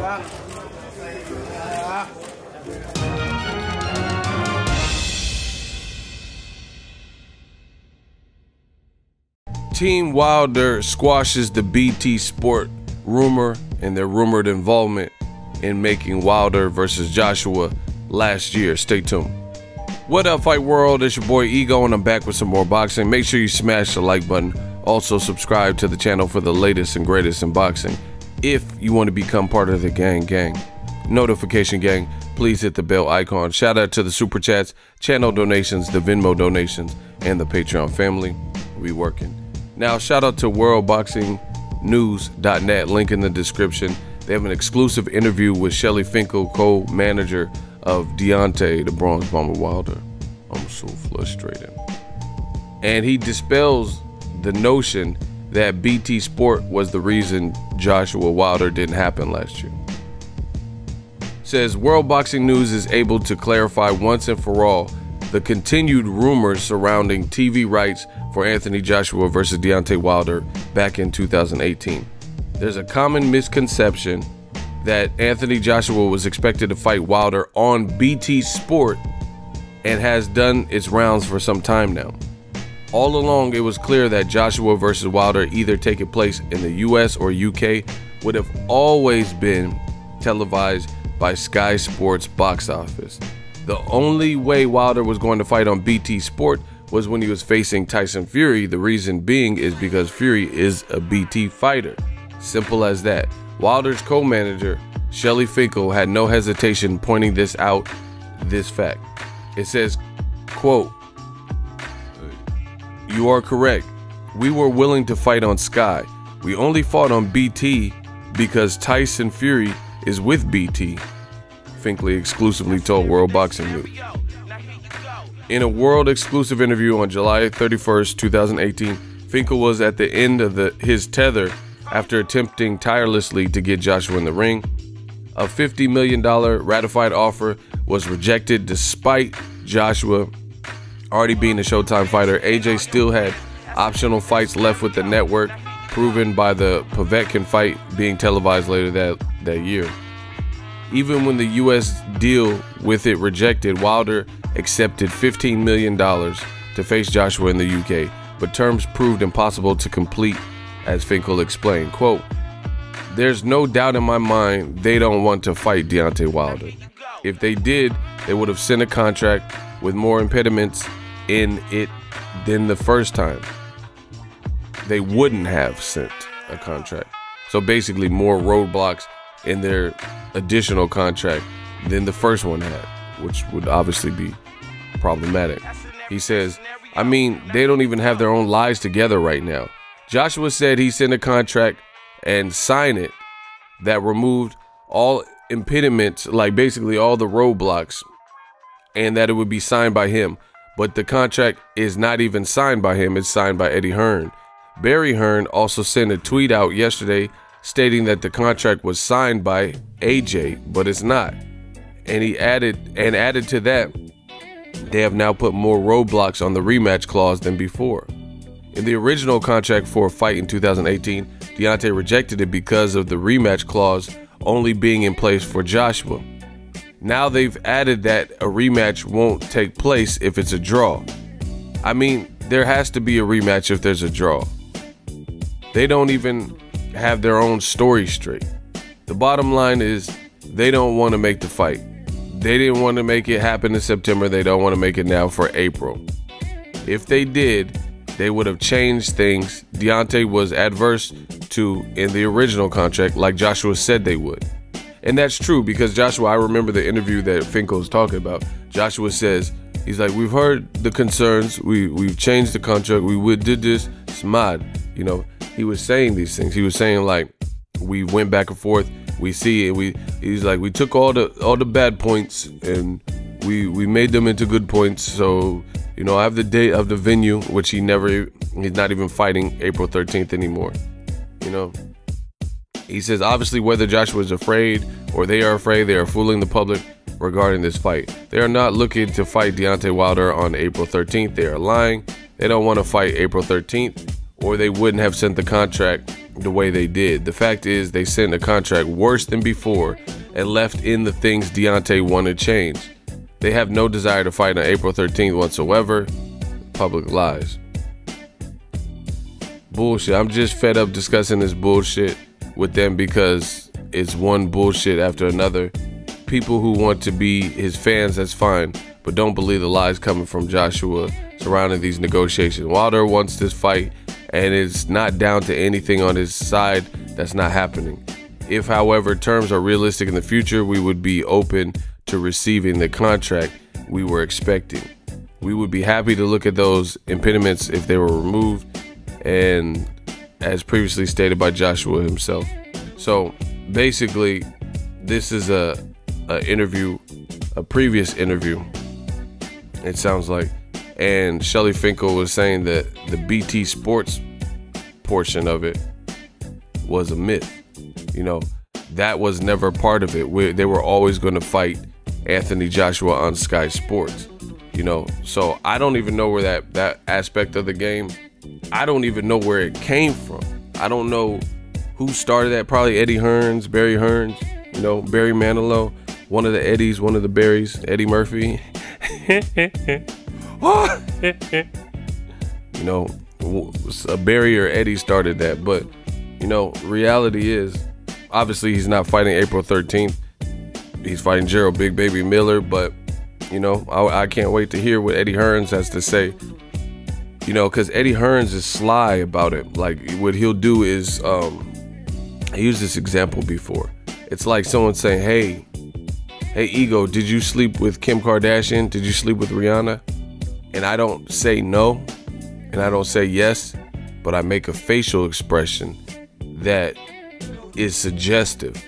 Team Wilder squashes the BT Sport rumor and their rumored involvement in making Wilder versus Joshua last year. Stay tuned. What up, Fight World? It's your boy Ego, and I'm back with some more boxing. Make sure you smash the like button. Also subscribe to the channel for the latest and greatest in boxing. If you want to become part of the gang, notification gang, please hit the bell icon. Shout out to the super chats, channel donations, the Venmo donations, and the Patreon family. We working. Now, shout out to worldboxingnews.net, link in the description. They have an exclusive interview with Shelly Finkel, co-manager of Deontay, the Bronze Bomber Wilder. I'm so frustrated. And he dispels the notion that BT Sport was the reason Joshua Wilder didn't happen last year. Says World Boxing News is able to clarify once and for all the continued rumors surrounding TV rights for Anthony Joshua versus Deontay Wilder back in 2018. There's a common misconception that Anthony Joshua was expected to fight Wilder on BT Sport and has done its rounds for some time now. All along, it was clear that Joshua versus Wilder, either taking place in the US or UK, would have always been televised by Sky Sports Box Office. The only way Wilder was going to fight on BT Sport was when he was facing Tyson Fury. The reason being is because Fury is a BT fighter. Simple as that. Wilder's co-manager, Shelly Finkel, had no hesitation pointing this fact. It says, quote, "You are correct. We were willing to fight on Sky. We only fought on BT because Tyson Fury is with BT." Finkel exclusively told World Boxing News. In a world exclusive interview on July 31st, 2018, Finkel was at the end of his tether after attempting tirelessly to get Joshua in the ring. A $50 million ratified offer was rejected despite Joshua already being a Showtime fighter. AJ still had optional fights left with the network, proven by the Povetkin fight being televised later that year. Even when the US deal with it rejected, Wilder accepted $15 million to face Joshua in the UK, but terms proved impossible to complete, as Finkel explained. Quote, "There's no doubt in my mind they don't want to fight Deontay Wilder. If they did, they would have sent a contract with more impediments in it than the first time. They wouldn't have sent a contract. So basically more roadblocks in their additional contract than the first one had, which would obviously be problematic." He says, "I mean, they don't even have their own lives together right now. Joshua said he sent a contract and signed it that removed all impediments, like basically all the roadblocks, and that it would be signed by him. But the contract is not even signed by him, it's signed by Eddie Hearn. Barry Hearn also sent a tweet out yesterday stating that the contract was signed by AJ, but it's not. And he added to that, they have now put more roadblocks on the rematch clause than before. In the original contract for a fight in 2018, Deontay rejected it because of the rematch clause only being in place for Joshua. Now they've added that a rematch won't take place if it's a draw. I mean, there has to be a rematch if there's a draw. They don't even have their own story straight. The bottom line is they don't want to make the fight. They didn't want to make it happen in September. They don't want to make it now for April. If they did, they would have changed things Deontay was adverse to in the original contract, like Joshua said they would. And that's true, because Joshua, I remember the interview that Finkel's talking about. Joshua says, he's like, "We've heard the concerns. We've changed the contract. We did this. It's mad." You know, he was saying these things. He was saying, like, we went back and forth. We see it. He's like, we took all the bad points and we made them into good points. So, you know, I have the date of the venue, which he's not even fighting April 13th anymore. You know, he says, obviously, whether Joshua is afraid or they are fooling the public regarding this fight. They are not looking to fight Deontay Wilder on April 13th. They are lying. They don't want to fight April 13th, or they wouldn't have sent the contract the way they did. The fact is they sent a contract worse than before and left in the things Deontay wanted changed. They have no desire to fight on April 13th whatsoever. Public lies. Bullshit. I'm just fed up discussing this bullshit with them because it's one bullshit after another. People who want to be his fans, that's fine, but don't believe the lies coming from Joshua surrounding these negotiations. Wilder wants this fight, and it's not down to anything on his side that's not happening. If, however, terms are realistic in the future, we would be open to receiving the contract we were expecting. We would be happy to look at those impediments if they were removed, and as previously stated by Joshua himself. So basically, this is a previous interview, it sounds like, and Shelly Finkel was saying that the BT Sports portion of it was a myth. You know, that was never part of it. They were always going to fight Anthony Joshua on Sky Sports. You know, so I don't even know where that aspect of the game, I don't even know where it came from. I don't know who started that. Probably Eddie Hearns, Barry Hearns, you know, Barry Manilow, one of the Eddies, one of the Barrys, Eddie Murphy. You know, a Barry or Eddie started that. But, you know, reality is, obviously he's not fighting April 13th. He's fighting Gerald Big Baby Miller. But, you know, I can't wait to hear what Eddie Hearns has to say. You know, because Eddie Hearns is sly about it. Like, what he'll do is, I used this example before. It's like someone saying, hey, Ego, did you sleep with Kim Kardashian? Did you sleep with Rihanna? And I don't say no, and I don't say yes, but I make a facial expression that is suggestive,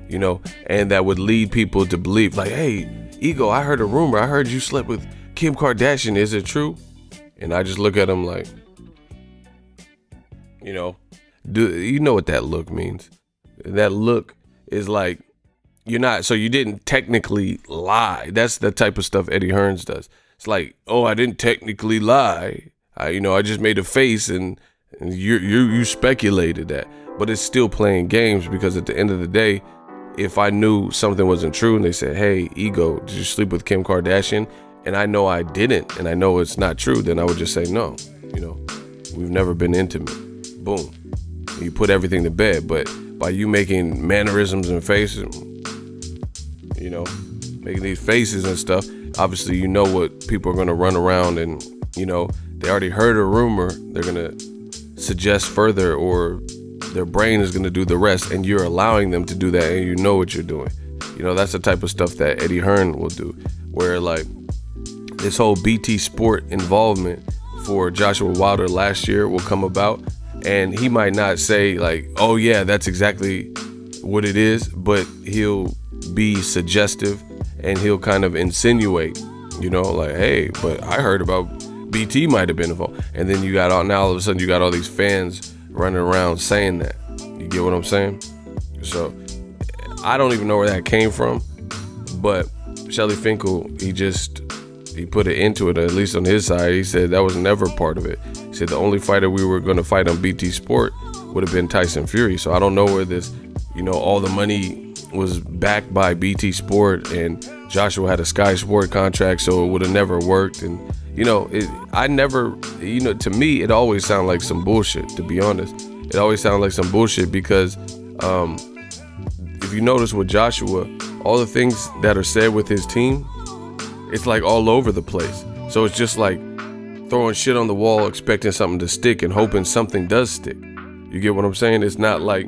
you know, and that would lead people to believe, like, hey, Ego, I heard a rumor. I heard you slept with Kim Kardashian. Is it true? And I just look at him like, you know, you know what that look means? That look is like, you're not, so you didn't technically lie. That's the type of stuff Eddie Hearns does. It's like, oh, I didn't technically lie. I just made a face and you speculated that. But it's still playing games, because at the end of the day, if I knew something wasn't true and they said, hey, Ego, did you sleep with Kim Kardashian? And I know I didn't, and I know it's not true, then I would just say no. You know, we've never been intimate. Boom. You put everything to bed. But by you making mannerisms and faces, you know, making these faces and stuff, obviously you know what people are going to run around and, you know, they already heard a rumor. They're going to suggest further, or their brain is going to do the rest, and you're allowing them to do that, and you know what you're doing. You know, that's the type of stuff that Eddie Hearn will do, where like this whole BT Sport involvement for Joshua Wilder last year will come about, and he might not say like, oh yeah, that's exactly what it is, but he'll be suggestive and he'll kind of insinuate, you know, like, hey, but I heard about BT might have been involved. And then you got all of a sudden you got all these fans running around saying that. You get what I'm saying? So I don't even know where that came from, but Shelly Finkel, he put it into it, at least on his side. He said that was never part of it. He said the only fighter we were going to fight on BT Sport would have been Tyson Fury. So I don't know where this, you know, all the money was backed by BT Sport and Joshua had a Sky Sport contract, so it would have never worked. And, you know, to me, it always sounded like some bullshit, to be honest. It always sounded like some bullshit because if you notice with Joshua, all the things that are said with his team, it's like all over the place. So it's just like throwing shit on the wall, expecting something to stick and hoping something does stick. You get what I'm saying? It's not like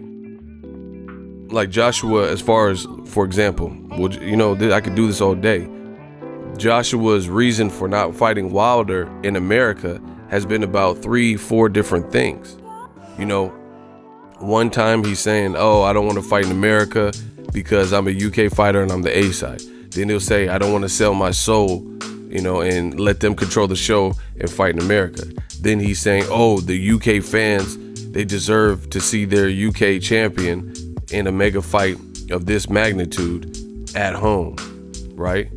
Joshua, as far as, for example, you know, I could do this all day. Joshua's reason for not fighting Wilder in America has been about 3-4 different things. You know, one time he's saying, oh, I don't want to fight in America because I'm a UK fighter and I'm the A side. Then he'll say, I don't want to sell my soul, you know, and let them control the show and fight in America. Then he's saying, oh, the UK fans, they deserve to see their UK champion in a mega fight of this magnitude at home, right?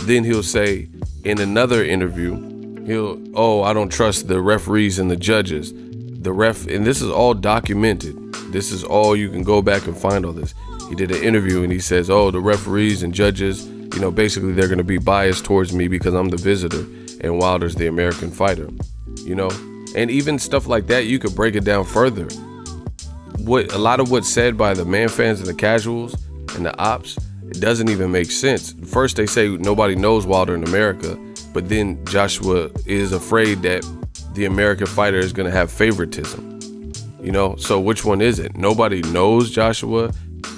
Then he'll say in another interview, I don't trust the referees and the judges. the ref, and this is all documented. This is all, you can go back and find all this. He did an interview and he says, oh, the referees and judges, you know, basically they're going to be biased towards me because I'm the visitor and Wilder's the American fighter, you know. And even stuff like that, you could break it down further. A lot of what's said by the man fans and the casuals and the ops, it doesn't even make sense. First they say nobody knows Wilder in America, but then Joshua is afraid that the American fighter is going to have favoritism. You know, so which one is it? Nobody knows Joshua.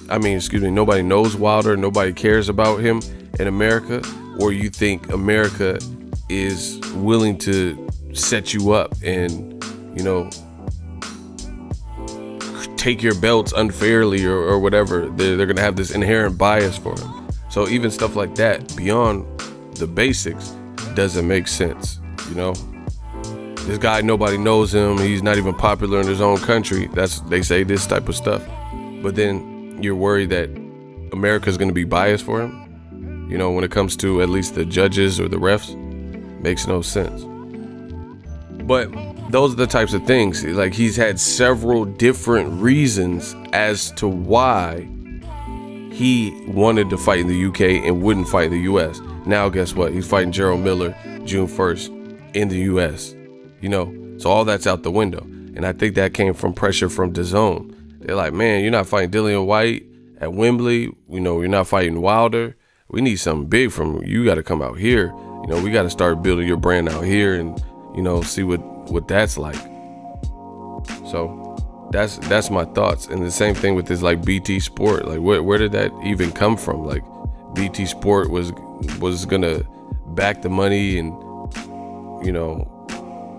I mean, excuse me, nobody knows Wilder. Nobody cares about him in America. Or you think America is willing to set you up and, you know, take your belts unfairly or whatever. They're going to have this inherent bias for him. So even stuff like that, beyond the basics, doesn't make sense, you know? This guy, nobody knows him. He's not even popular in his own country. They say this type of stuff. But then you're worried that America's going to be biased for him. You know, when it comes to at least the judges or the refs, makes no sense. But those are the types of things. Like, he's had several different reasons as to why he wanted to fight in the UK and wouldn't fight in the US. Now, guess what? He's fighting Gerald Miller June 1st in the US. You know, so all that's out the window. And I think that came from pressure from DAZN. They're like, man, you're not fighting Dillian White at Wembley. You know, you're not fighting Wilder. We need something big from you. You got to come out here. You know, we got to start building your brand out here and, you know, see what that's like. So that's my thoughts. And the same thing with this, like, BT Sport. Like, where did that even come from? Like, BT Sport was going to back the money and, you know,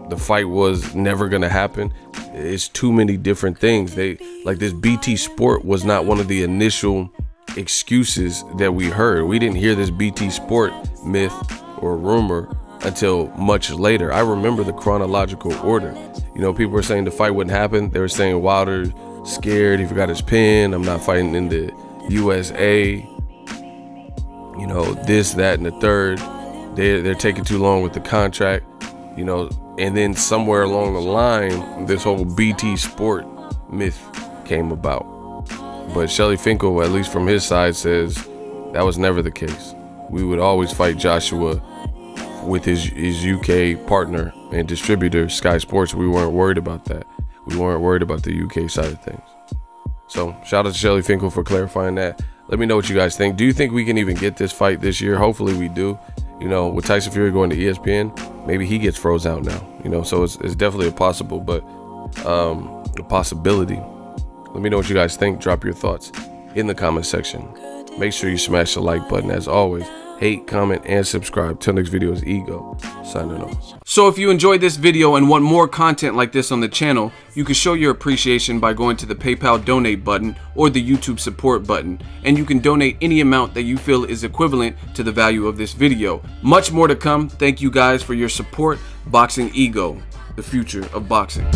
the fight was never gonna happen. It's too many different things. Like, this BT Sport was not one of the initial excuses that we heard. We didn't hear this BT Sport myth or rumor until much later. I remember the chronological order. You know, people were saying the fight wouldn't happen. They were saying Wilder scared, he forgot his pin, I'm not fighting in the USA. You know, this, that, and the third. They're taking too long with the contract. You know, and then somewhere along the line, this whole BT Sport myth came about. But Shelly Finkel, at least from his side, says that was never the case. We would always fight Joshua with his UK partner and distributor, Sky Sports. We weren't worried about that. We weren't worried about the UK side of things. So shout out to Shelly Finkel for clarifying that. Let me know what you guys think. Do you think we can even get this fight this year? Hopefully we do. You know, with Tyson Fury going to ESPN, maybe he gets froze out now. You know, so it's definitely a possible, but a possibility. Let me know what you guys think. Drop your thoughts in the comment section. Make sure you smash the like button. As always, hate, comment, and subscribe. Till next video is Ego, signing off. So if you enjoyed this video and want more content like this on the channel, you can show your appreciation by going to the PayPal donate button or the YouTube support button, and you can donate any amount that you feel is equivalent to the value of this video. Much more to come. Thank you guys for your support. Boxing Ego, the future of boxing.